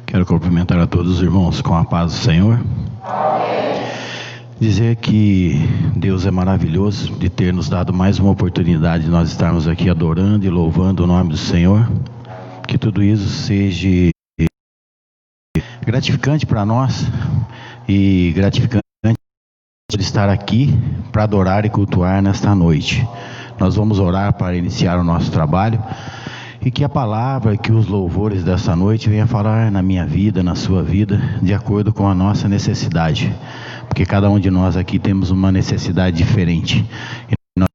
Quero cumprimentar a todos os irmãos com a paz do Senhor. Dizer que Deus é maravilhoso de ter nos dado mais uma oportunidade de nós estarmos aqui adorando e louvando o nome do Senhor. Que tudo isso seja gratificante para nós e gratificante de estar aqui para adorar e cultuar nesta noite. Nós vamos orar para iniciar o nosso trabalho. E que a palavra, que os louvores dessa noite venham falar na minha vida, na sua vida, de acordo com a nossa necessidade. Porque cada um de nós aqui temos uma necessidade diferente. E nós,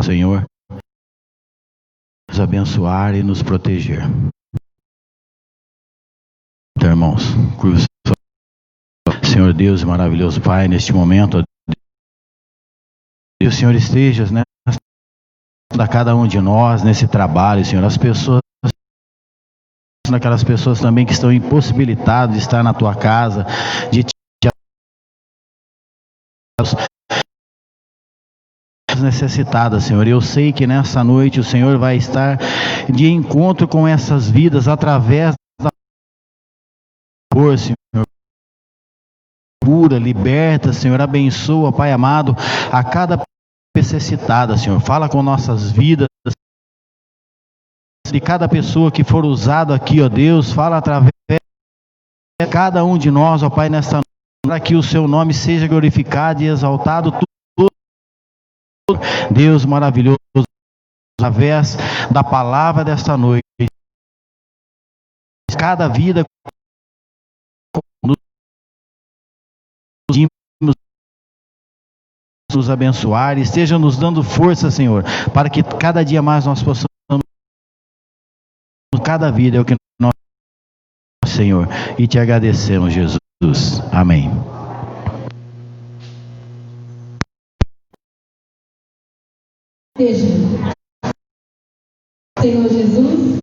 Senhor, nos abençoar e nos proteger. Então, irmãos, Senhor Deus e maravilhoso Pai, neste momento, que o Senhor esteja, né? A cada um de nós nesse trabalho, Senhor, as pessoas, aquelas pessoas também que estão impossibilitadas de estar na tua casa, de te necessitadas, Senhor. Eu sei que nessa noite o Senhor vai estar de encontro com essas vidas através da cor, Senhor. Cura, liberta, Senhor, abençoa, Pai amado, a cada necessitada, Senhor. Fala com nossas vidas, de cada pessoa que for usado aqui, ó Deus. Fala através de cada um de nós, ó Pai, nesta noite, para que o seu nome seja glorificado e exaltado. Deus maravilhoso, através da palavra desta noite, cada vida nos abençoar e esteja nos dando força, Senhor, para que cada dia mais nós possamos, cada vida é o que nós, Senhor, e te agradecemos, Jesus. Amém. Senhor Jesus,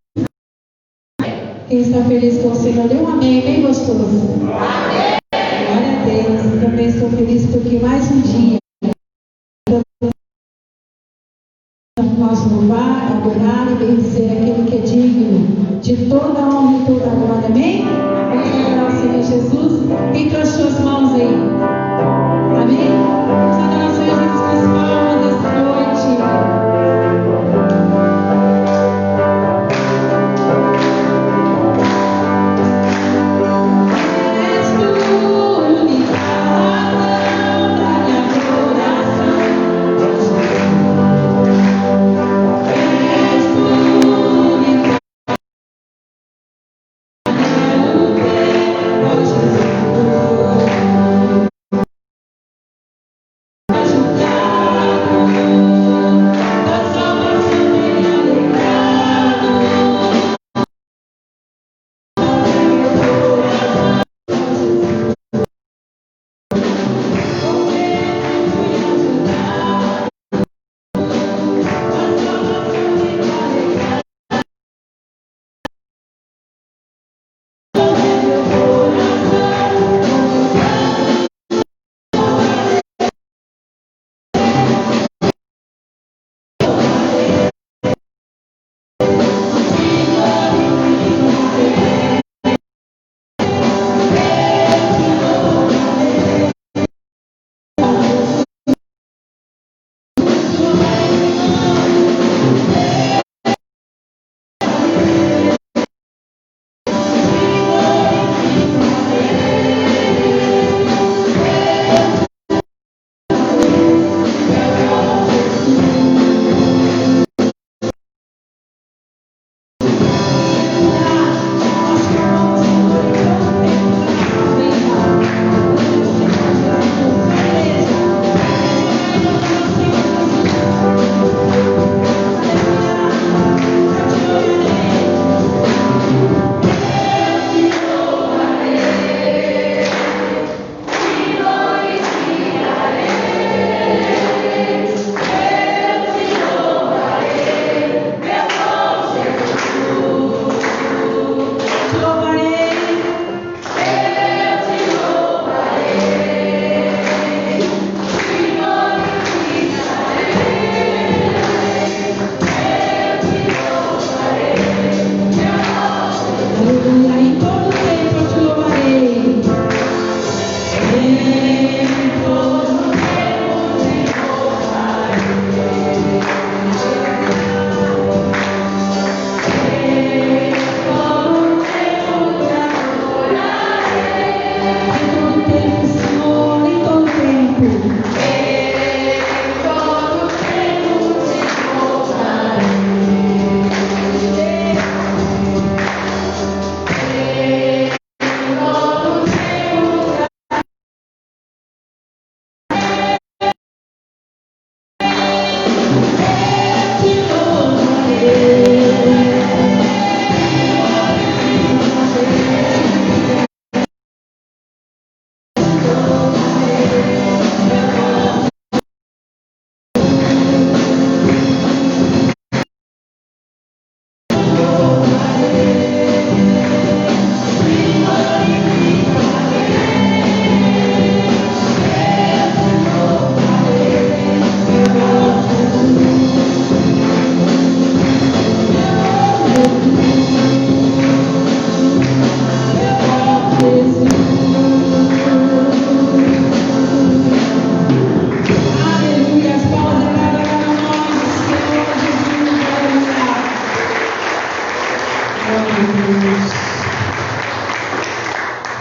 quem está feliz com o Senhor, dê um amém bem gostoso. Amém. Glória a Deus. Eu também estou feliz porque mais um dia nós louvar, adorar e bendizer aquele que é digno de toda a honra e toda a glória. Amém? Vamos adorar o Senhor Jesus. Quem trouxe suas mãos aí? Amém? Vamos adorar o Senhor Jesus com as palmas dessa noite.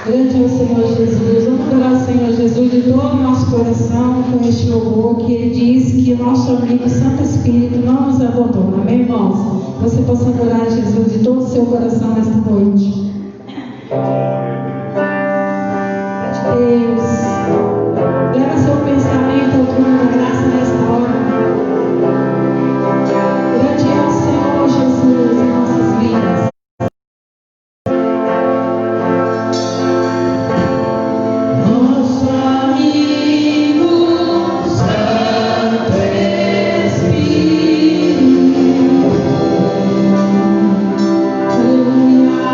Grande é o Senhor Jesus. Vamos adorar o Senhor Jesus de todo o nosso coração com este louvor que Ele diz que o nosso amigo Santo Espírito não nos abandona. Amém, irmãos? Você possa adorar a Jesus de todo o seu coração nesta noite. Deus, leva seu pensamento ao trono da graça nesta hora. Grande é o Senhor Jesus em nossas vidas. Nosso amigo Santo Espírito, aleluia.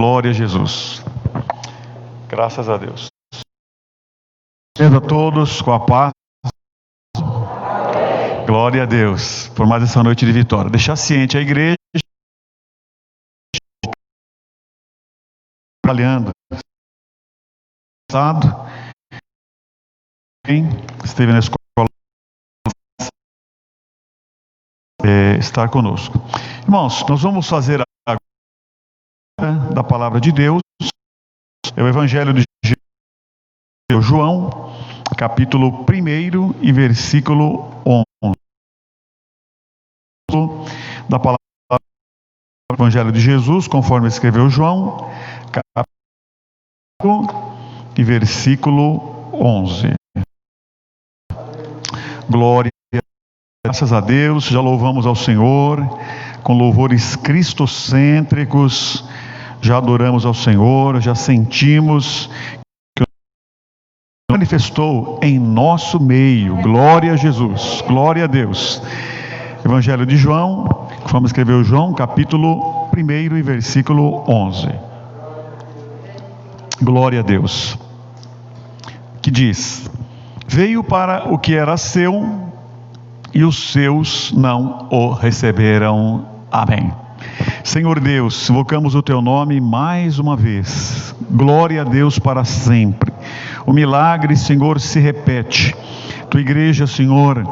Glória a Jesus. Graças a Deus. A todos com a paz. Glória a Deus por mais essa noite de vitória. Deixar ciente a igreja trabalhando. Quem esteve na escola estar conosco. Irmãos, nós vamos fazer a da palavra de Deus. É o Evangelho de João, capítulo 1 e versículo 11. Da palavra do Evangelho de Jesus, conforme escreveu João, capítulo e versículo 11. Glória, graças a Deus, já louvamos ao Senhor com louvores cristocêntricos, já adoramos ao Senhor, já sentimos que o Senhor manifestou em nosso meio. Glória a Jesus, glória a Deus. Evangelho de João, conforme escreveu João, capítulo 1 e versículo 11. Glória a Deus. Que diz: veio para o que era seu, e os seus não o receberam. Amém. Senhor Deus, invocamos o teu nome mais uma vez. Glória a Deus para sempre. O milagre, Senhor, se repete. Tua igreja, Senhor,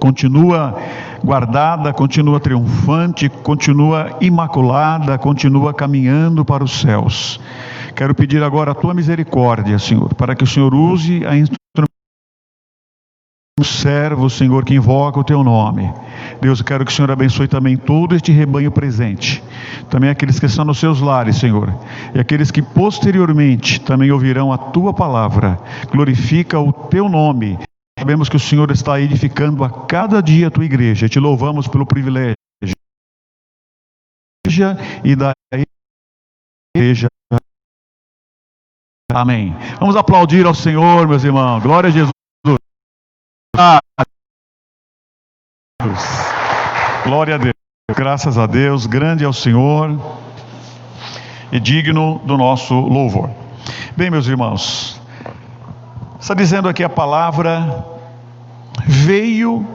continua guardada, continua triunfante, continua imaculada, continua caminhando para os céus. Quero pedir agora a tua misericórdia, Senhor, para que o Senhor use a instrumento servo, Senhor, que invoca o teu nome. Deus, eu quero que o Senhor abençoe também todo este rebanho presente, também aqueles que estão nos seus lares, Senhor, e aqueles que posteriormente também ouvirão a tua palavra. Glorifica o teu nome. Sabemos que o Senhor está edificando a cada dia a tua igreja. Te louvamos pelo privilégio e da igreja. Amém. Vamos aplaudir ao Senhor, meus irmãos. Glória a Jesus. Glória a Deus. Graças a Deus. Grande é o Senhor e digno do nosso louvor. Bem, meus irmãos, está dizendo aqui a palavra: veio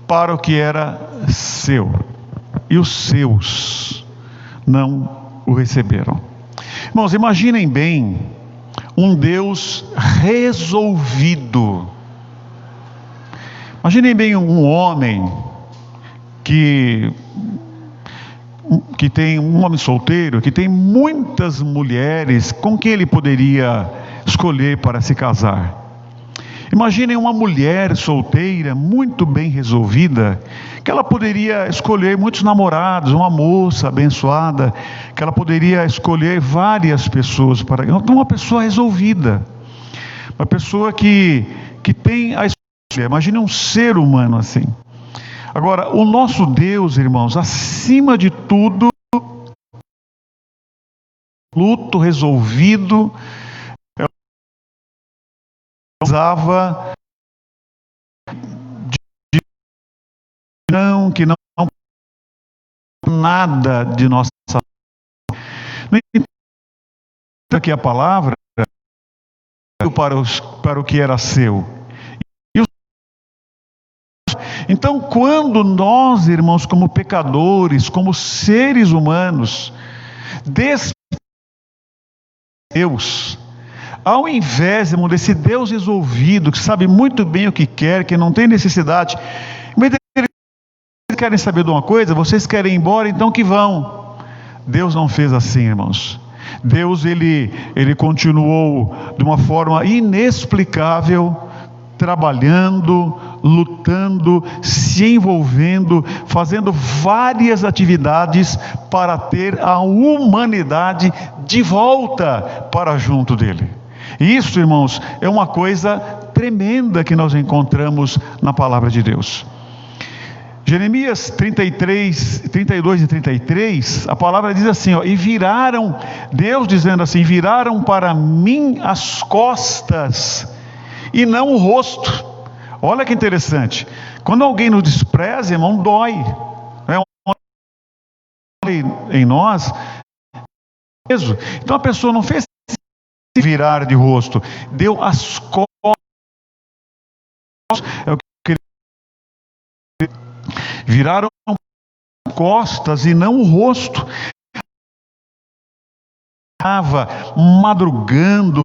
para o que era seu, e os seus não o receberam. Irmãos, imaginem bem um Deus resolvido. Imaginem bem um homem que tem um homem solteiro, que tem muitas mulheres com quem ele poderia escolher para se casar. Imaginem uma mulher solteira, muito bem resolvida, que ela poderia escolher muitos namorados, uma moça abençoada, que ela poderia escolher várias pessoas para. Uma pessoa resolvida, uma pessoa que tem a escolha. Imagine um ser humano assim. Agora, o nosso Deus, irmãos, acima de tudo, luto resolvido, usava que não nada de nossa. No entanto, aqui a palavra para o que era seu. Então, quando nós, irmãos, como pecadores, como seres humanos, Deus, ao invés, irmão, desse Deus resolvido, que sabe muito bem o que quer, que não tem necessidade, mas vocês querem saber de uma coisa? Vocês querem ir embora, então que vão. Deus não fez assim, irmãos. Deus, ele continuou de uma forma inexplicável, trabalhando, lutando, se envolvendo, fazendo várias atividades para ter a humanidade de volta para junto dele. E isso, irmãos, é uma coisa tremenda que nós encontramos na palavra de Deus. Jeremias 32 e 33, a palavra diz assim, ó, e viraram, Deus dizendo assim, viraram para mim as costas e não o rosto. Olha que interessante. Quando alguém nos despreza, irmão, dói. Em nós, peso. Então a pessoa não fez virar de rosto, deu as costas. Viraram costas e não o rosto. Estava madrugando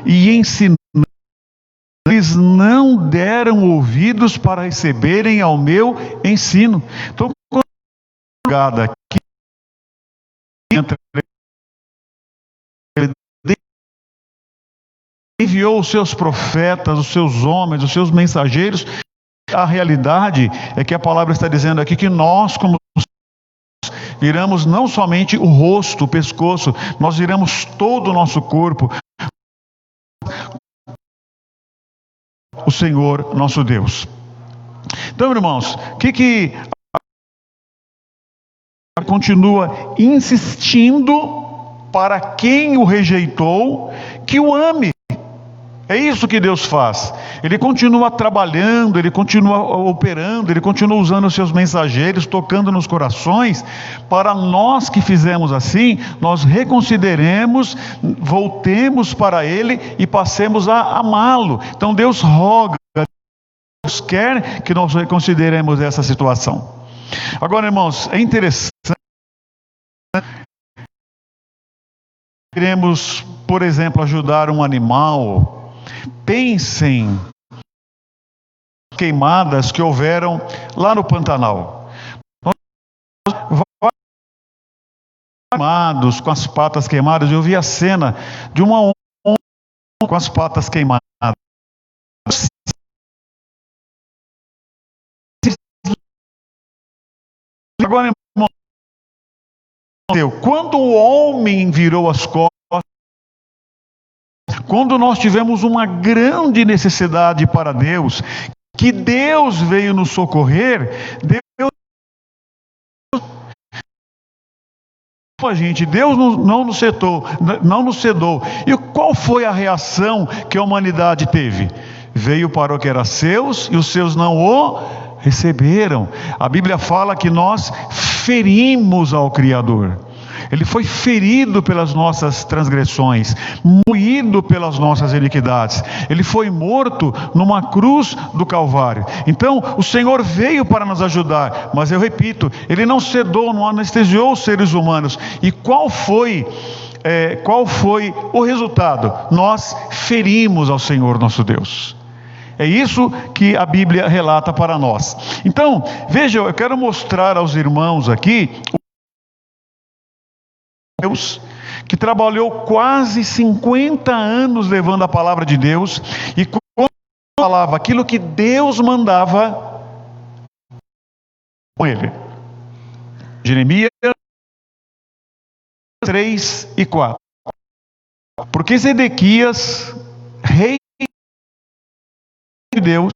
e ensinando. Eles não deram ouvidos para receberem ao meu ensino. Então, quando a madrugada aqui enviou os seus profetas, os seus homens, os seus mensageiros. A realidade é que a palavra está dizendo aqui que nós, como viramos não somente o rosto, o pescoço, nós viramos todo o nosso corpo. O Senhor nosso Deus. Então, irmãos, o que continua insistindo para quem o rejeitou, que o ame. É isso que Deus faz. Ele continua trabalhando, Ele continua operando, Ele continua usando os seus mensageiros, tocando nos corações, para nós que fizemos assim, nós reconsideremos, voltemos para Ele e passemos a amá-lo. Então Deus roga, Deus quer que nós reconsideremos essa situação. Agora, irmãos, é interessante. Queremos, por exemplo, ajudar um animal. Pensem nas queimadas que houveram lá no Pantanal. Queimados, com as patas queimadas. Eu vi a cena de uma onça com as patas queimadas. Agora, irmão, quando o homem virou as costas, quando nós tivemos uma grande necessidade para Deus, que Deus veio nos socorrer, Deus não nos cedou. E qual foi a reação que a humanidade teve? Veio para o que era seus e os seus não o receberam. A Bíblia fala que nós ferimos ao Criador. Ele foi ferido pelas nossas transgressões, moído pelas nossas iniquidades. Ele foi morto numa cruz do Calvário. Então, o Senhor veio para nos ajudar, mas eu repito, Ele não cedou, não anestesiou os seres humanos. E qual foi o resultado? Nós ferimos ao Senhor nosso Deus. É isso que a Bíblia relata para nós. Então, veja, eu quero mostrar aos irmãos aqui Deus, que trabalhou quase 50 anos levando a palavra de Deus, e quando falava aquilo que Deus mandava com ele. Jeremias 3 e 4. Porque Zedequias, rei de Deus,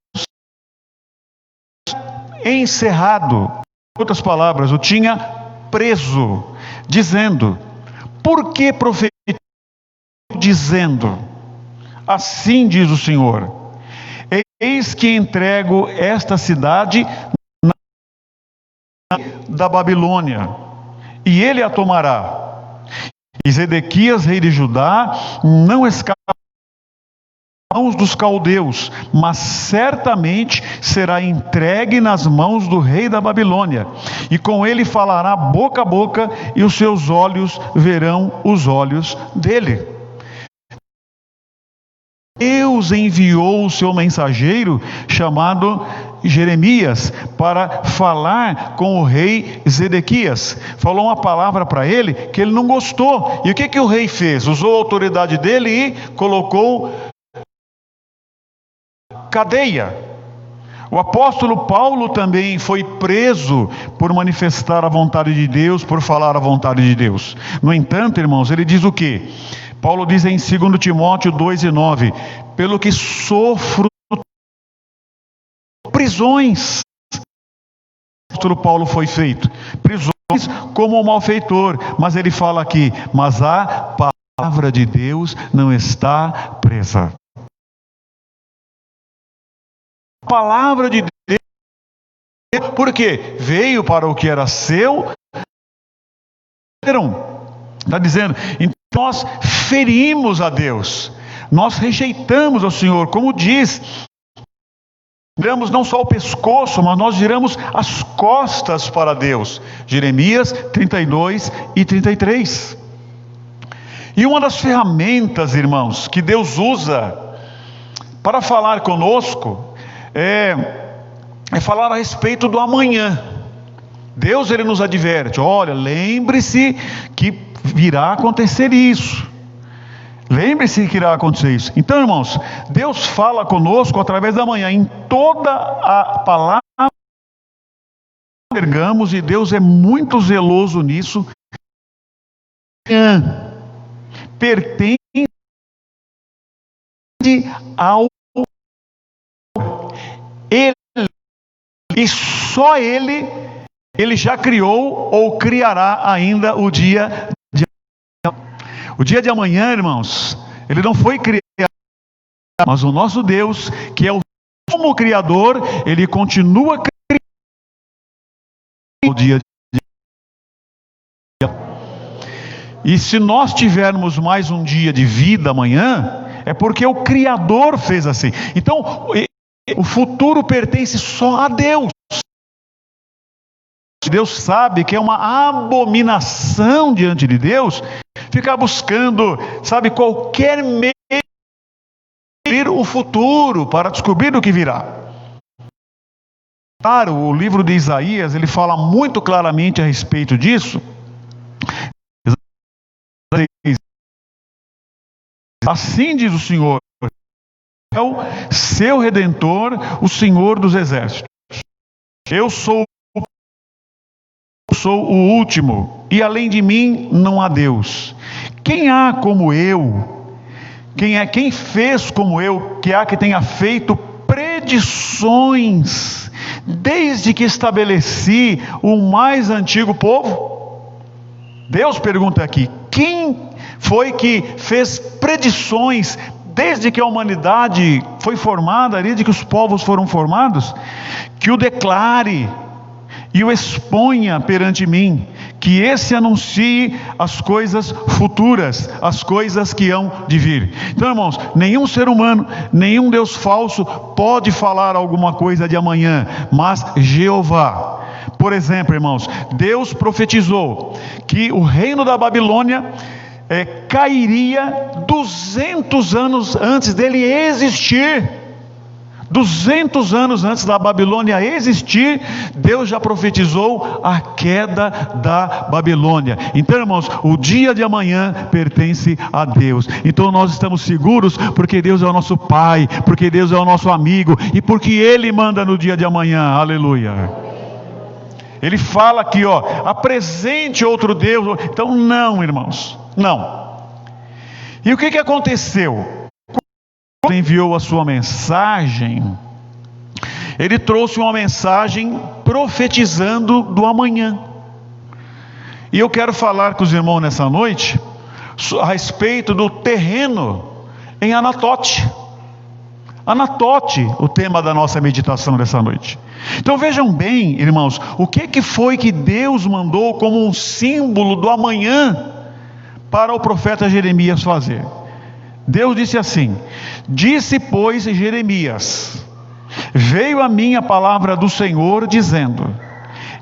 encerrado, em outras palavras, o tinha preso, dizendo: por que profetizou dizendo, assim diz o Senhor, eis que entrego esta cidade na da Babilônia, e ele a tomará. E Zedequias, rei de Judá, não escapa das mãos dos caldeus, mas certamente será entregue nas mãos do rei da Babilônia, e com ele falará boca a boca, e os seus olhos verão os olhos dele. Deus enviou o seu mensageiro chamado Jeremias para falar com o rei Zedequias. Falou uma palavra para ele que ele não gostou. E o que o rei fez? Usou a autoridade dele e colocou cadeia. O apóstolo Paulo também foi preso por manifestar a vontade de Deus, por falar a vontade de Deus. No entanto, irmãos, ele diz o quê? Paulo diz em 2 Timóteo 2:9: pelo que sofro prisões. O apóstolo Paulo foi feito prisões como um malfeitor, mas ele fala aqui: mas a palavra de Deus não está presa. A palavra de Deus, porque veio para o que era seu, Está dizendo, então nós ferimos a Deus, nós rejeitamos ao Senhor, como diz, viramos não só o pescoço, mas nós viramos as costas para Deus. Jeremias 32 e 33. E uma das ferramentas, irmãos, que Deus usa para falar conosco é falar a respeito do amanhã. Deus, ele nos adverte: olha, lembre-se que virá acontecer isso. Lembre-se que irá acontecer isso. Então, irmãos, Deus fala conosco através da manhã. Em toda a palavra que enxergamos, e Deus é muito zeloso nisso, pertence ao Ele, e só Ele já criou ou criará ainda o dia de amanhã. O dia de amanhã, irmãos, ele não foi criado, mas o nosso Deus, que é o como Criador, ele continua criando o dia de amanhã. E se nós tivermos mais um dia de vida amanhã, é porque o Criador fez assim. Então, o futuro pertence só a Deus. Deus sabe que é uma abominação diante de Deus ficar buscando, sabe, qualquer meio de descobrir o futuro, para descobrir o que virá. Claro, o livro de Isaías, ele fala muito claramente a respeito disso. Assim diz o Senhor, é o seu Redentor, o Senhor dos Exércitos. Eu sou o último, e além de mim não há Deus. Quem há como eu? Quem fez como eu, que há que tenha feito predições desde que estabeleci o mais antigo povo? Deus pergunta aqui: quem foi que fez predições desde que a humanidade foi formada, desde que os povos foram formados? Que o declare e o exponha perante mim, que esse anuncie as coisas futuras, as coisas que hão de vir. Então, irmãos, nenhum ser humano, nenhum Deus falso pode falar alguma coisa de amanhã, mas Jeová. Por exemplo, irmãos, Deus profetizou que o reino da Babilônia cairia 200 anos antes dele existir. 200 anos antes da Babilônia existir, Deus já profetizou a queda da Babilônia. Então, irmãos, o dia de amanhã pertence a Deus. Então nós estamos seguros, porque Deus é o nosso Pai, porque Deus é o nosso amigo, e porque Ele manda no dia de amanhã. Aleluia. Ele fala aqui, apresente outro Deus. Então não, irmãos, não. E o que aconteceu? Quando enviou a sua mensagem, ele trouxe uma mensagem profetizando do amanhã. E eu quero falar com os irmãos nessa noite a respeito do terreno em Anatote. Anatote, o tema da nossa meditação dessa noite. Então vejam bem, irmãos, o que foi que Deus mandou como um símbolo do amanhã para o profeta Jeremias fazer. Deus disse assim: disse, pois, Jeremias: veio a mim a palavra do Senhor, dizendo: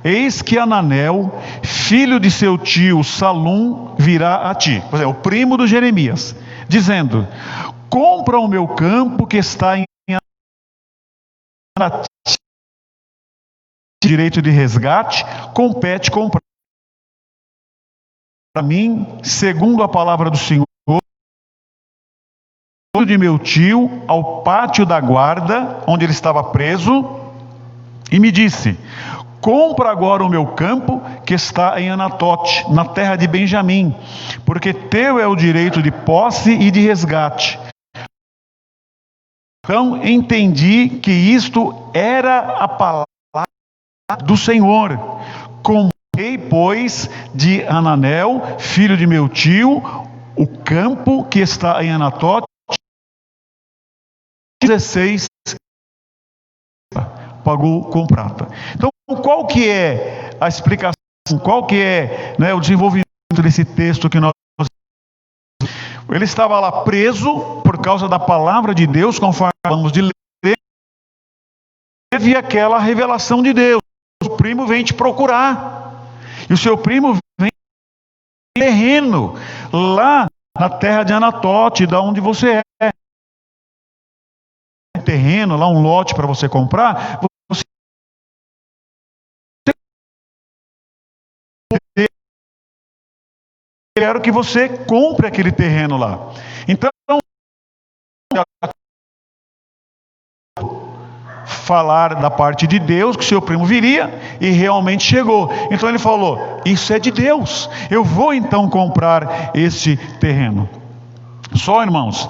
eis que Ananel, filho de seu tio Salum, virá a ti. Pois é, o primo do Jeremias, dizendo: compra o meu campo que está em direito de resgate, compete comprar para mim, segundo a palavra do Senhor, de meu tio, ao pátio da guarda, onde ele estava preso, e me disse: compra agora o meu campo que está em Anatote, na terra de Benjamim, porque teu é o direito de posse e de resgate. Então entendi que isto era a palavra do Senhor. Comprei, pois, de Ananel, filho de meu tio, o campo que está em Anatote, 16 pagou com prata. Então, qual que é a explicação? Qual que é, o desenvolvimento desse texto que nós... Ele estava lá preso por causa da palavra de Deus, conforme vamos de ler. Teve aquela revelação de Deus. O primo vem te procurar. E o seu primo vem terreno lá na terra de Anatote, da onde você é. Um terreno, lá um lote para você comprar. Eu quero que você compre aquele terreno lá. Então, falar da parte de Deus, que seu primo viria, e realmente chegou. Então ele falou, isso é de Deus, eu vou então comprar este terreno. Só, irmãos,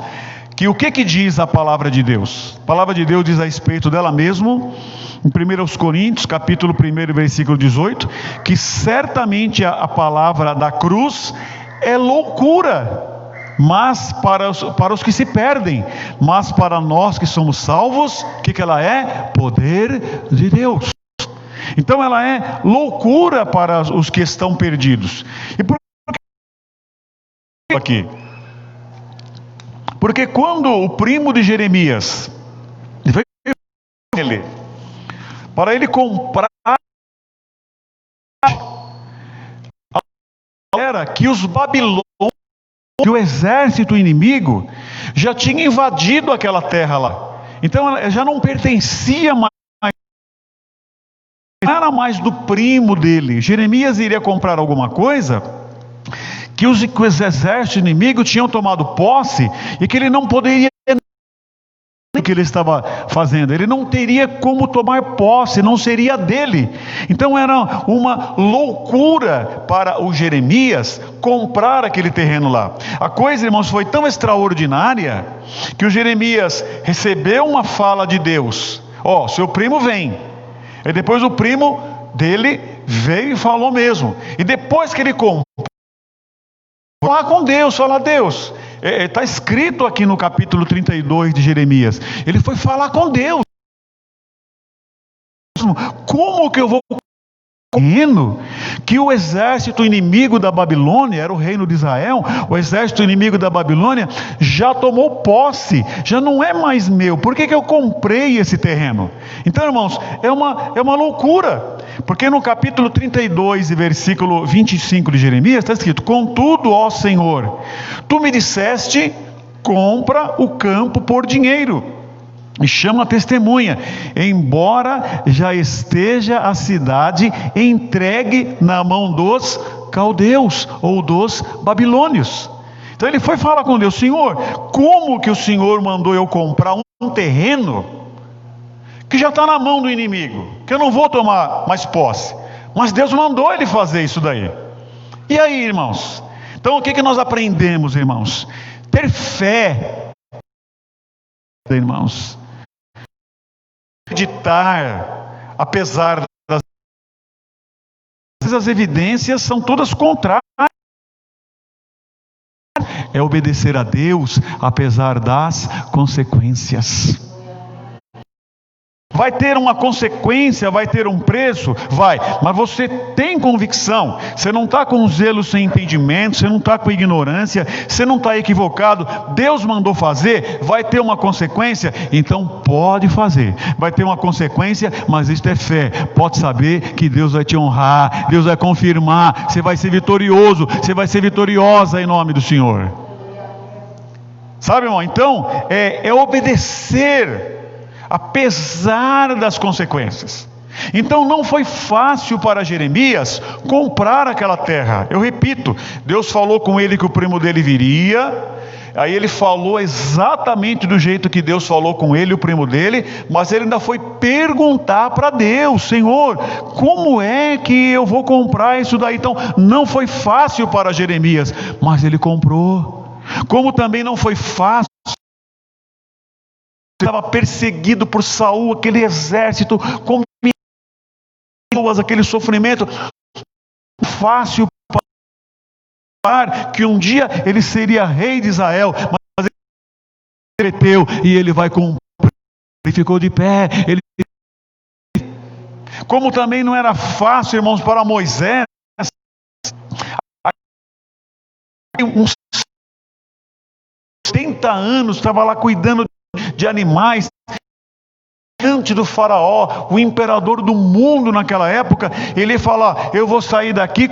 que o que diz a palavra de Deus? A palavra de Deus diz a respeito dela mesmo, em 1 Coríntios, capítulo 1, versículo 18, que certamente a palavra da cruz é loucura, mas para os que se perdem, mas para nós que somos salvos, o que ela é? Poder de Deus. Então ela é loucura para os que estão perdidos. E por que aqui? Porque quando o primo de Jeremias veio para ele comprar, era que os babilônios, que o exército inimigo já tinha invadido aquela terra lá. Então ela já não pertencia mais, não era mais do primo dele. Jeremias iria comprar alguma coisa que os exércitos inimigos tinham tomado posse e que ele não poderia o que ele estava fazendo, ele não teria como tomar posse, não seria dele. Então era uma loucura para o Jeremias comprar aquele terreno lá. A coisa, irmãos, foi tão extraordinária que o Jeremias recebeu uma fala de Deus: ó, seu primo vem. E depois o primo dele veio e falou mesmo. E depois que ele comprou, falar com Deus, falar: Deus, está escrito aqui no capítulo 32 de Jeremias, ele foi falar com Deus. Como que eu vou que o exército inimigo da Babilônia, era o reino de Israel, o exército inimigo da Babilônia já tomou posse, já não é mais meu, por que eu comprei esse terreno? Então, irmãos, é uma loucura, porque no capítulo 32 e versículo 25 de Jeremias está escrito: contudo, ó Senhor, tu me disseste, compra o campo por dinheiro e chama a testemunha, embora já esteja a cidade entregue na mão dos caldeus ou dos babilônios. Então ele foi falar com Deus: Senhor, como que o Senhor mandou eu comprar um terreno que já está na mão do inimigo, que eu não vou tomar mais posse? Mas Deus mandou ele fazer isso daí. E aí, irmãos? Então o que nós aprendemos, irmãos? Ter fé, irmãos. Acreditar, apesar das evidências são todas contrárias. É obedecer a Deus, apesar das consequências. Vai ter uma consequência, vai ter um preço? Vai, mas você tem convicção, você não está com zelo sem entendimento, você não está com ignorância, você não está equivocado, Deus mandou fazer, vai ter uma consequência, então pode fazer, vai ter uma consequência, mas isto é fé, pode saber que Deus vai te honrar, Deus vai confirmar, você vai ser vitorioso, você vai ser vitoriosa em nome do Senhor. Sabe, irmão, então é obedecer, apesar das consequências. Então não foi fácil para Jeremias comprar aquela terra. Eu repito, Deus falou com ele que o primo dele viria. Aí ele falou exatamente do jeito que Deus falou com ele, o primo dele. Mas ele ainda foi perguntar para Deus: Senhor, como é que eu vou comprar isso daí? Então não foi fácil para Jeremias, mas ele comprou. Como também não foi fácil, estava perseguido por Saul, aquele exército, com pessoas, aquele sofrimento. Fácil para que um dia ele seria rei de Israel, mas ele reteu e ele vai cumprir. Ele ficou de pé. Como também não era fácil, irmãos, para Moisés uns 70 anos, estava lá cuidando de animais, diante do faraó, o imperador do mundo naquela época. Ele fala: eu vou sair daqui.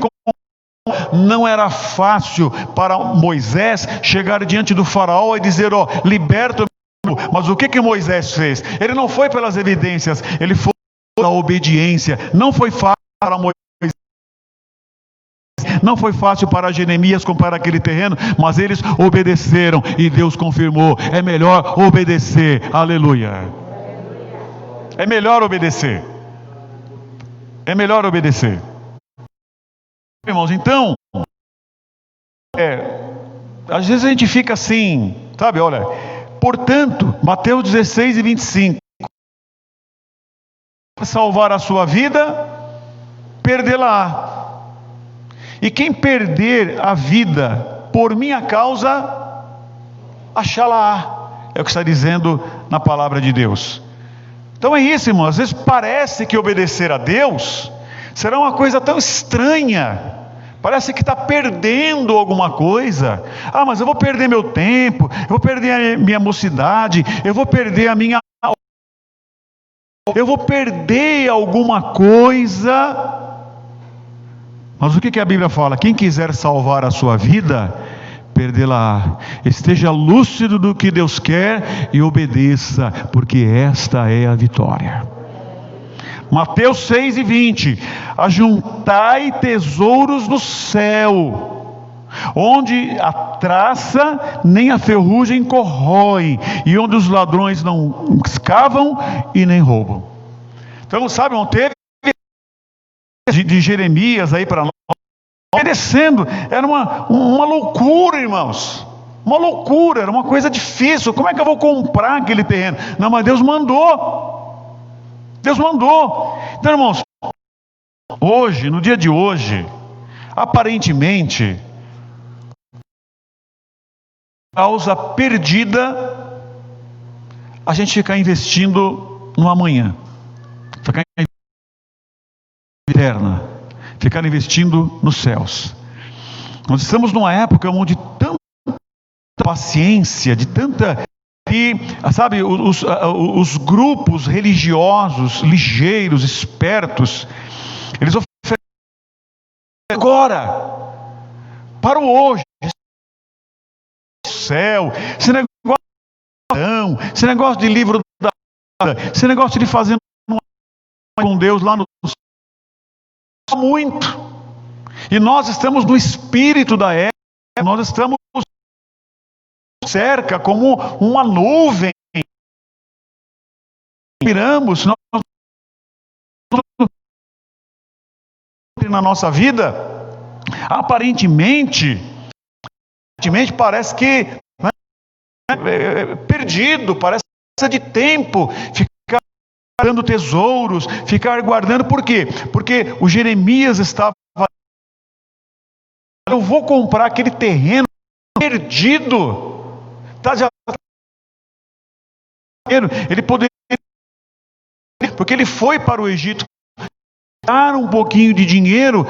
Não era fácil para Moisés chegar diante do faraó e dizer: ó, liberta. Mas o que Moisés fez? Ele não foi pelas evidências, ele foi pela obediência. Não foi fácil para Moisés, não foi fácil para Jeremias comprar aquele terreno, mas eles obedeceram e Deus confirmou: é melhor obedecer. Aleluia. É melhor obedecer. É melhor obedecer. Irmãos, então, às vezes a gente fica assim, sabe, olha, portanto, Mateus 16 e 25, salvar a sua vida, perdê-la. E quem perder a vida por minha causa, achá-la. É o que está dizendo na palavra de Deus. Então é isso, irmão. Às vezes parece que obedecer a Deus será uma coisa tão estranha. Parece que está perdendo alguma coisa. Ah, mas eu vou perder meu tempo, eu vou perder a minha mocidade, eu vou perder eu vou perder alguma coisa. Mas o que a Bíblia fala? Quem quiser salvar a sua vida, perdê-la. Esteja lúcido do que Deus quer e obedeça, porque esta é a vitória. Mateus 6 e 20: ajuntai tesouros no céu, onde a traça nem a ferrugem corroem, e onde os ladrões não escavam e nem roubam. Então, sabe, não teve de Jeremias aí para nós, obedecendo, era uma loucura, irmãos. Uma loucura, era uma coisa difícil. Como é que eu vou comprar aquele terreno? Não, mas Deus mandou. Deus mandou. Então, irmãos, hoje, no dia de hoje, aparentemente, causa perdida a gente ficar investindo no amanhã, ficar eterna, ficar investindo nos céus. Nós estamos numa época onde tanta paciência, de tanta... E, sabe, os grupos religiosos, ligeiros, espertos, eles oferecem agora, para o hoje, céu, esse negócio de livro da... esse negócio de fazer com Deus lá no céu, muito. E nós estamos no espírito da época, nós estamos cerca como uma nuvem. Miramos na nossa vida, aparentemente parece que perdido, parece de tempo, ficar guardando tesouros, ficar guardando. Por quê? Porque o Jeremias estava: eu vou comprar aquele terreno perdido. Ele poderia, porque ele foi para o Egito dar um pouquinho de dinheiro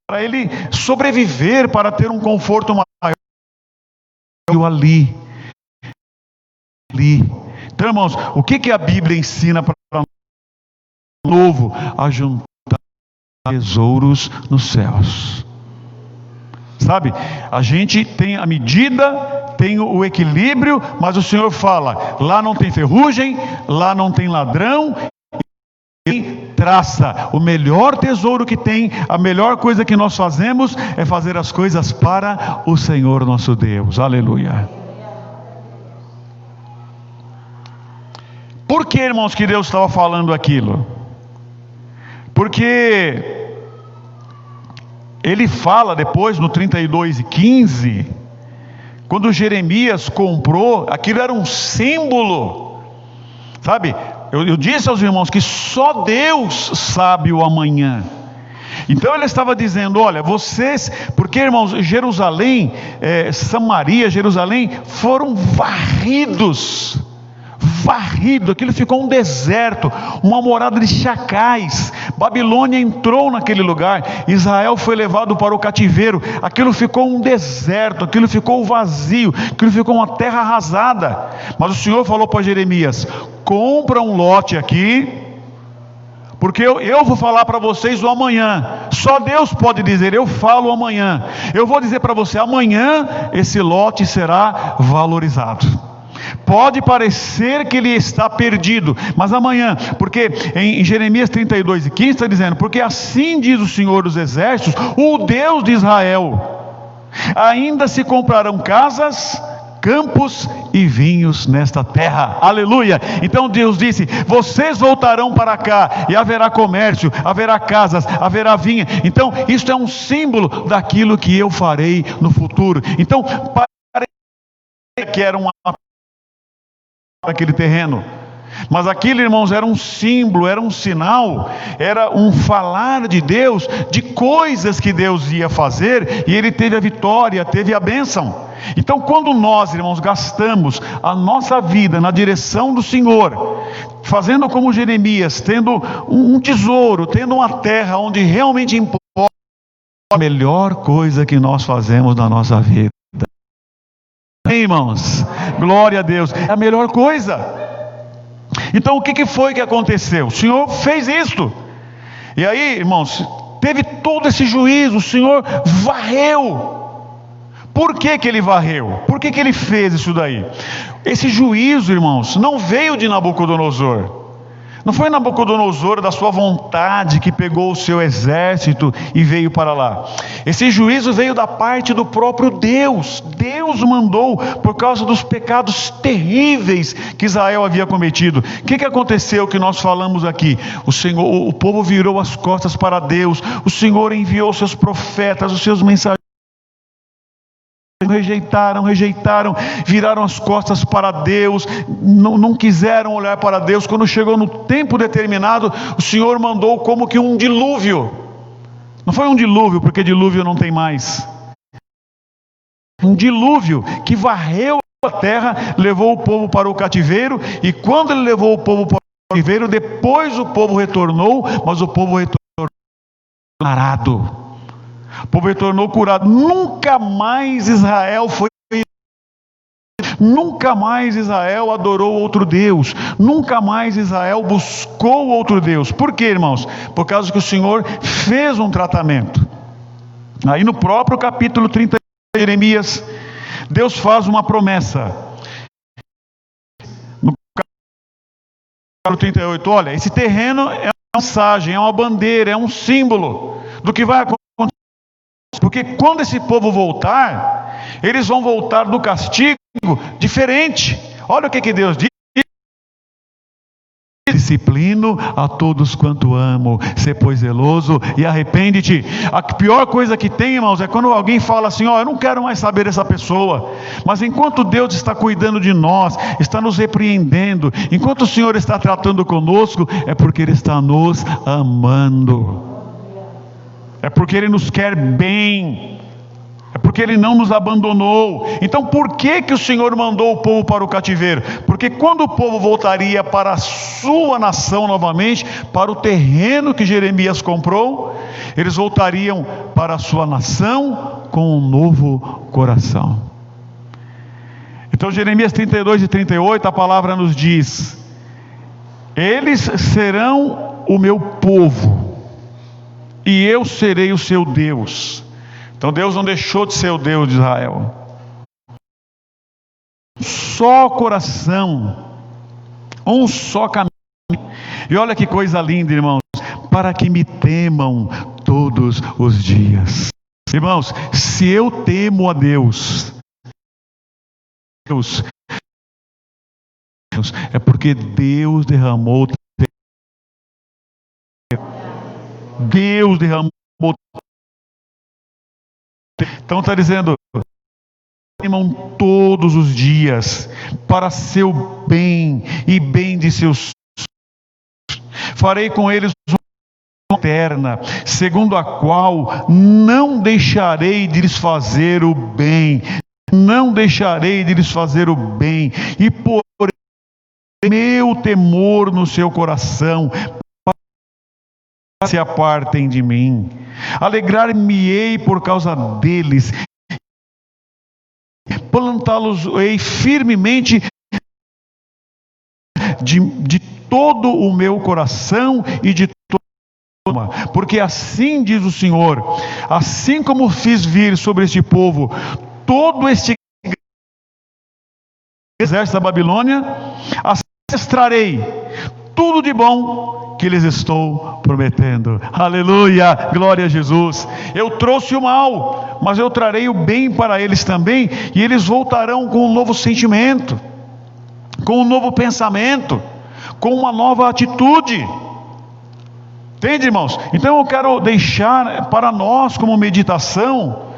para ele sobreviver, para ter um conforto maior. Ali. Então, irmãos, o que a Bíblia ensina para nós? Novo, a juntar tesouros nos céus. Sabe, a gente tem a medida, tem o equilíbrio, mas o Senhor fala: lá não tem ferrugem, lá não tem ladrão, e traça. O melhor tesouro que tem, a melhor coisa que nós fazemos é fazer as coisas para o Senhor nosso Deus. Aleluia. Por que, irmãos, que Deus estava falando aquilo? Porque ele fala depois no 32:15, quando Jeremias comprou, aquilo era um símbolo, sabe? Eu disse aos irmãos que só Deus sabe o amanhã. Então ele estava dizendo: olha, vocês, porque, irmãos, Jerusalém, Samaria, Jerusalém, foram aquilo ficou um deserto, uma morada de chacais. Babilônia entrou naquele lugar, Israel foi levado para o cativeiro, aquilo ficou um deserto, aquilo ficou vazio, aquilo ficou uma terra arrasada. Mas o Senhor falou para Jeremias: compra um lote aqui, porque eu vou falar para vocês o amanhã. Só Deus pode dizer, eu falo amanhã. Eu vou dizer para você, amanhã esse lote será valorizado. Pode parecer que ele está perdido, mas amanhã, porque em Jeremias 32:15 está dizendo: porque assim diz o Senhor dos Exércitos, o Deus de Israel, ainda se comprarão casas, campos e vinhos nesta terra. Aleluia. Então Deus disse: vocês voltarão para cá e haverá comércio, haverá casas, haverá vinha. Então isso é um símbolo daquilo que eu farei no futuro. Então parece que era aquele terreno, mas aquilo, irmãos, era um símbolo, era um sinal, era um falar de Deus, de coisas que Deus ia fazer, e ele teve a vitória, teve a bênção. Então quando nós, irmãos, gastamos a nossa vida na direção do Senhor, fazendo como Jeremias, tendo um tesouro, tendo uma terra onde realmente importa, a melhor coisa que nós fazemos na nossa vida. Irmãos, glória a Deus, é a melhor coisa. Então o que foi que aconteceu? O Senhor fez isto, e aí, irmãos, teve todo esse juízo. O Senhor varreu. Por que ele varreu? Por que ele fez isso daí? Esse juízo, irmãos, não veio de Nabucodonosor. Não foi Nabucodonosor da sua vontade que pegou o seu exército e veio para lá. Esse juízo veio da parte do próprio Deus. Deus mandou por causa dos pecados terríveis que Israel havia cometido. O que aconteceu que nós falamos aqui? O povo virou as costas para Deus. O Senhor enviou seus profetas, os seus mensageiros. Rejeitaram, viraram as costas para Deus, não quiseram olhar para Deus. Quando chegou no tempo determinado, o Senhor mandou como que um dilúvio. Não foi um dilúvio, porque dilúvio não tem mais. Um dilúvio que varreu a terra, levou o povo para o cativeiro. E quando ele levou o povo para o cativeiro, depois o povo retornou, mas o povo retornou parado. O povo retornou curado. Nunca mais Israel adorou outro Deus. Nunca mais Israel buscou outro Deus. Por quê, irmãos? Por causa que o Senhor fez um tratamento. Aí no próprio capítulo 30 de Jeremias, Deus faz uma promessa. No capítulo 38, olha, esse terreno é uma mensagem, é uma bandeira, é um símbolo do que vai acontecer. Porque quando esse povo voltar, eles vão voltar do castigo diferente. Olha o que Deus diz: disciplino a todos quanto amo, sê pois zeloso e arrepende-te. A pior coisa que tem, irmãos, é quando alguém fala assim: ó, eu não quero mais saber dessa pessoa. Mas enquanto Deus está cuidando de nós, está nos repreendendo, enquanto o Senhor está tratando conosco, é porque Ele está nos amando. É porque Ele nos quer bem. É porque Ele não nos abandonou. Então por que o Senhor mandou o povo para o cativeiro? Porque quando o povo voltaria para a sua nação novamente, para o terreno que Jeremias comprou, eles voltariam para a sua nação com um novo coração. Então Jeremias 32:38, a palavra nos diz: eles serão o meu povo, e eu serei o seu Deus. Então Deus não deixou de ser o Deus de Israel. Só coração, um só caminho. E olha que coisa linda, irmãos: para que me temam todos os dias. Irmãos, se eu temo a Deus, é porque Deus derramou. Então está dizendo: temam todos os dias para seu bem e bem de seus. Farei com eles uma eterna, segundo a qual não deixarei de lhes fazer o bem, e porei meu temor no seu coração, se apartem de mim. Alegrar-me-ei por causa deles. Plantá-los-ei firmemente de todo o meu coração e de toda a alma. Porque assim diz o Senhor, assim como fiz vir sobre este povo todo este exército da Babilônia, assim extrarei tudo de bom que lhes estou prometendo. Aleluia, glória a Jesus. Eu trouxe o mal, mas eu trarei o bem para eles também, e eles voltarão com um novo sentimento, com um novo pensamento, com uma nova atitude. Entende, irmãos? Então eu quero deixar para nós como meditação,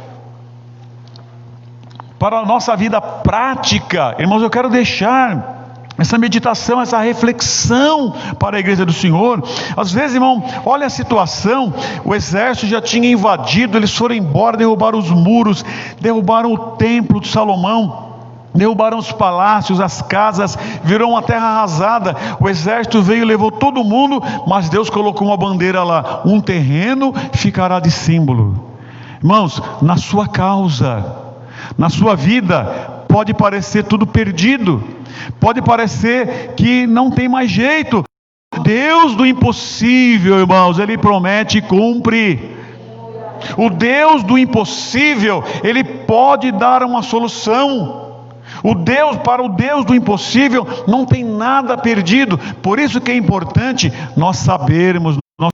para a nossa vida prática, irmãos, eu quero deixar essa meditação, essa reflexão para a igreja do Senhor. Às vezes, irmão, olha a situação, o exército já tinha invadido, eles foram embora, derrubaram os muros, derrubaram o templo de Salomão, derrubaram os palácios, as casas, virou uma terra arrasada. O exército veio e levou todo mundo, mas Deus colocou uma bandeira lá: um terreno ficará de símbolo. Irmãos, na sua causa, na sua vida, pode parecer tudo perdido, pode parecer que não tem mais jeito. Deus do impossível, irmãos, Ele promete e cumpre. O Deus do impossível, Ele pode dar uma solução. Para o Deus do impossível não tem nada perdido. Por isso que é importante nós sabermos, nós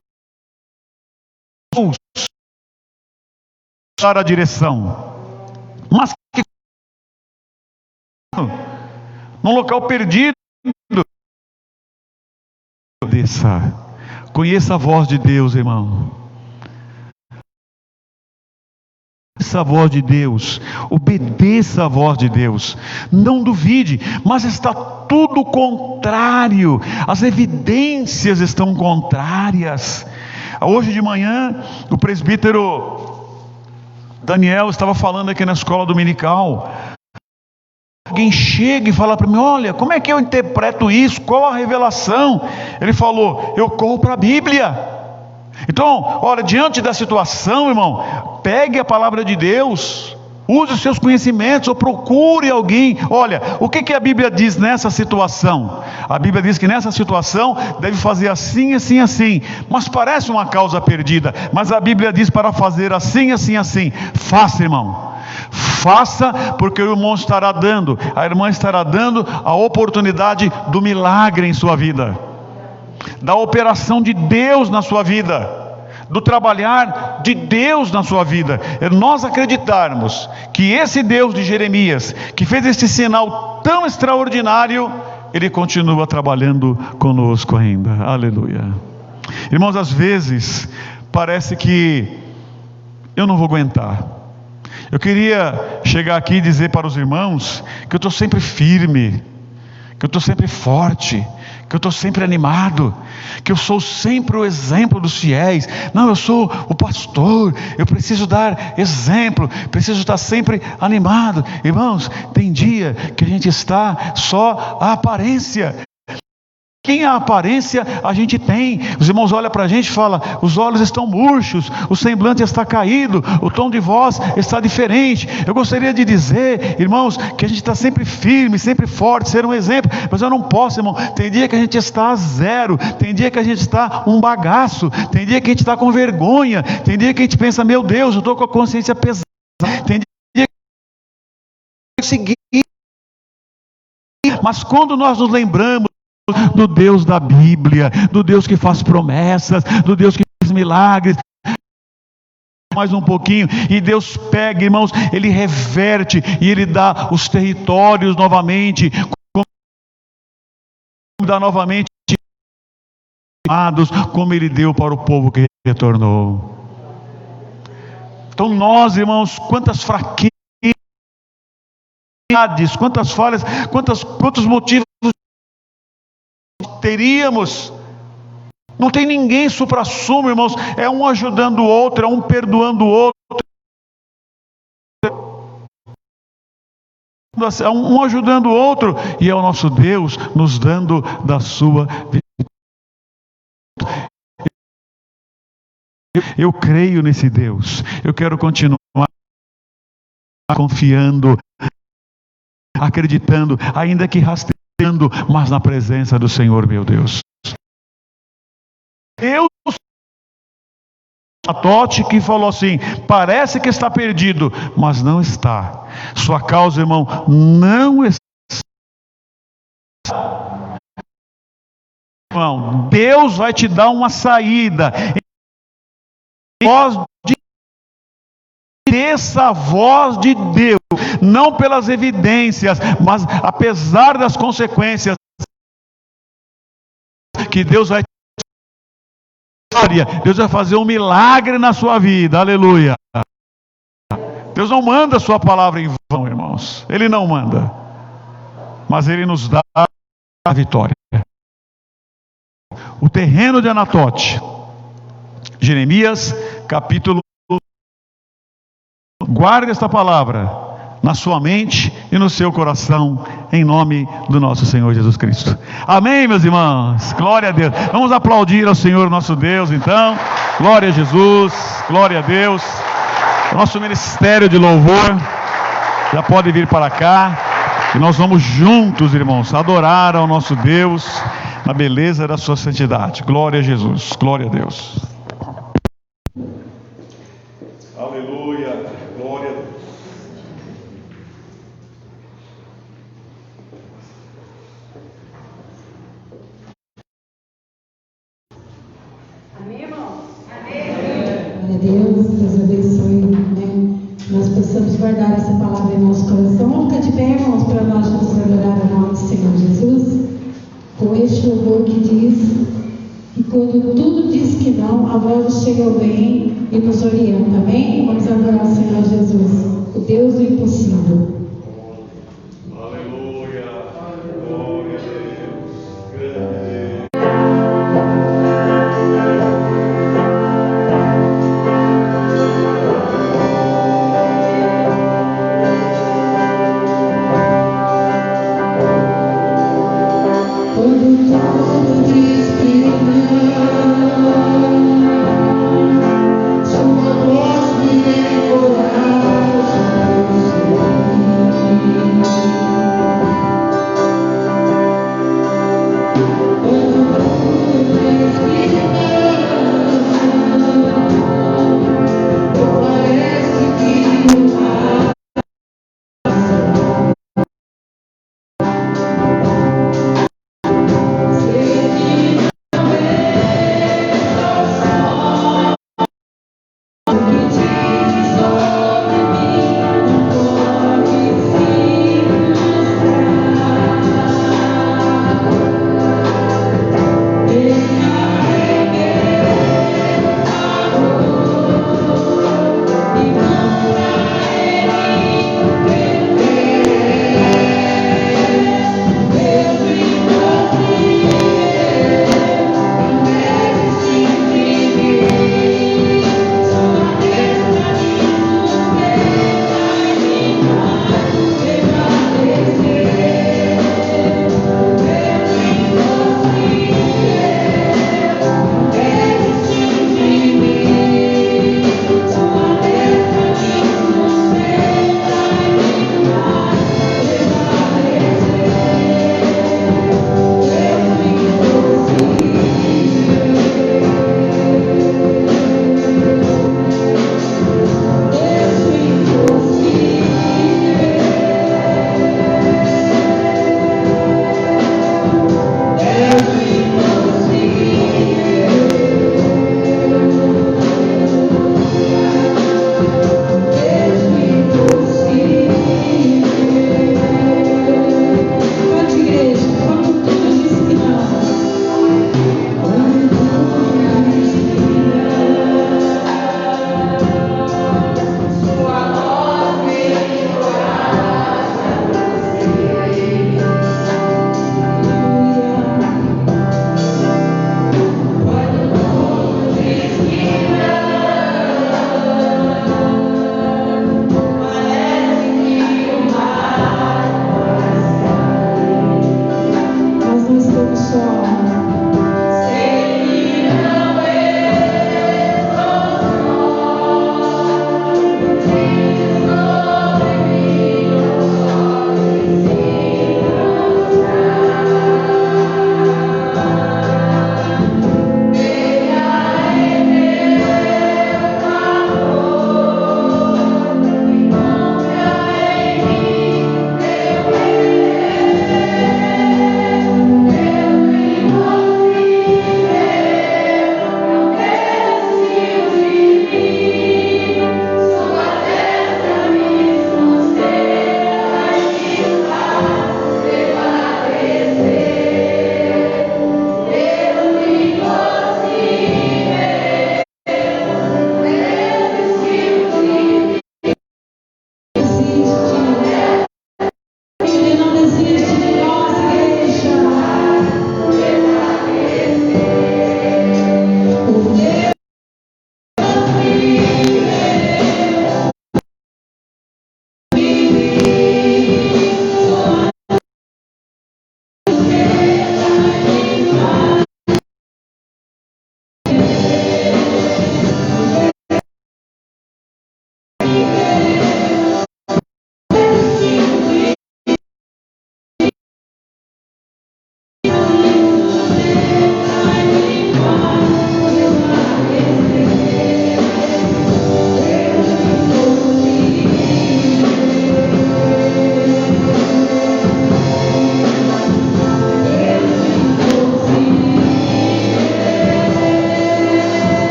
dar a direção. Mas num local perdido, conheça a voz de Deus, irmão. Conheça a voz de Deus, obedeça a voz de Deus, não duvide. Mas está tudo contrário, as evidências estão contrárias. Hoje de manhã, o presbítero Daniel estava falando aqui na escola dominical. Alguém chega e fala para mim: olha, como é que eu interpreto isso? Qual a revelação? Ele falou: eu corro para a Bíblia. Então, olha, diante da situação, irmão, pegue a palavra de Deus, use os seus conhecimentos, ou procure alguém. Olha, o que a Bíblia diz nessa situação? A Bíblia diz que nessa situação deve fazer assim, assim, assim. Mas parece uma causa perdida, mas a Bíblia diz para fazer assim, assim, assim. Faça, irmão. Faça, porque o irmão estará dando, a irmã estará dando a oportunidade do milagre em sua vida, da operação de Deus na sua vida, do trabalhar de Deus na sua vida. Nós acreditarmos que esse Deus de Jeremias, que fez esse sinal tão extraordinário, Ele continua trabalhando conosco ainda. Aleluia. Irmãos, às vezes parece que eu não vou aguentar. Eu queria chegar aqui e dizer para os irmãos que eu estou sempre firme, que eu estou sempre forte, que eu estou sempre animado, que eu sou sempre o exemplo dos fiéis. Não, eu sou o pastor, eu preciso dar exemplo, preciso estar sempre animado. Irmãos, tem dia que a gente está só a aparência. Quem a aparência a gente tem. Os irmãos olham para a gente e falam: os olhos estão murchos, o semblante está caído, o tom de voz está diferente. Eu gostaria de dizer, irmãos, que a gente está sempre firme, sempre forte, ser um exemplo. Mas eu não posso, irmão. Tem dia que a gente está a zero, tem dia que a gente está um bagaço, tem dia que a gente está com vergonha, tem dia que a gente pensa: meu Deus, eu estou com a consciência pesada. Tem dia que seguir. Mas quando nós nos lembramos do Deus da Bíblia, do Deus que faz promessas, do Deus que faz milagres, mais um pouquinho, e Deus pega, irmãos, Ele reverte e Ele dá os territórios novamente, dá novamente como Ele deu para o povo que retornou. Então nós, irmãos, quantas fraquezas, quantas falhas, quantos motivos teríamos. Não tem ninguém supra-sumo, irmãos. É um ajudando o outro, é um perdoando o outro, é um ajudando o outro, e é o nosso Deus nos dando da sua Eu creio nesse Deus. Eu quero continuar confiando, acreditando, ainda que rastreando, mas na presença do Senhor, meu Deus. Deus Anatote que falou assim: parece que está perdido, mas não está. Sua causa, irmão, não está. Irmão, Deus vai te dar uma saída. Essa voz de Deus, não pelas evidências, mas apesar das consequências, que Deus vai fazer um milagre na sua vida, aleluia. Deus não manda a sua palavra em vão, irmãos, Ele não manda, mas Ele nos dá a vitória. O terreno de Anatote, Jeremias capítulo. Guarde esta palavra na sua mente e no seu coração, em nome do nosso Senhor Jesus Cristo. Amém, meus irmãos? Glória a Deus. Vamos aplaudir ao Senhor nosso Deus, então. Glória a Jesus, glória a Deus. O nosso ministério de louvor já pode vir para cá. E nós vamos juntos, irmãos, adorar ao nosso Deus na beleza da sua santidade. Glória a Jesus, glória a Deus. Aleluia, glória a Deus. Amém, irmãos? Amém. Glória a Deus, Deus abençoe, né? Nós possamos guardar essa palavra em nosso coração. Vamos ficar de pé, irmãos, para nós nos adorar ao nome do Senhor Jesus, com este louvor que diz que quando tudo diz que não, a voz chega ao bem e nos orienta, amém? Vamos adorar o Senhor Jesus, o Deus do impossível. Sua voz me encorajou.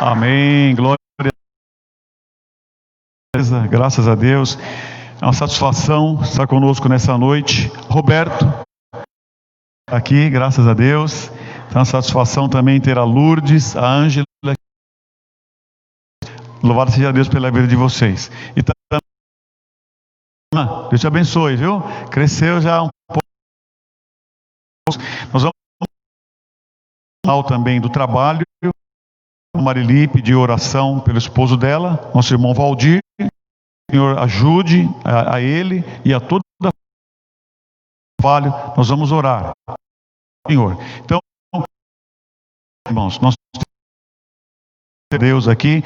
Amém. Glória a Deus. Graças a Deus. É uma satisfação estar conosco nessa noite. Roberto, aqui, graças a Deus. É uma satisfação também ter a Lourdes, a Ângela. Louvado seja Deus pela vida de vocês. E também, Deus te abençoe, viu? Cresceu já um pouco. Nós vamos falar também do trabalho. A Marili pediu oração pelo esposo dela, nosso irmão Valdir. O Senhor ajude a ele e a todo o trabalho. Nós vamos orar, Senhor. Então, irmãos, nós temos Deus aqui.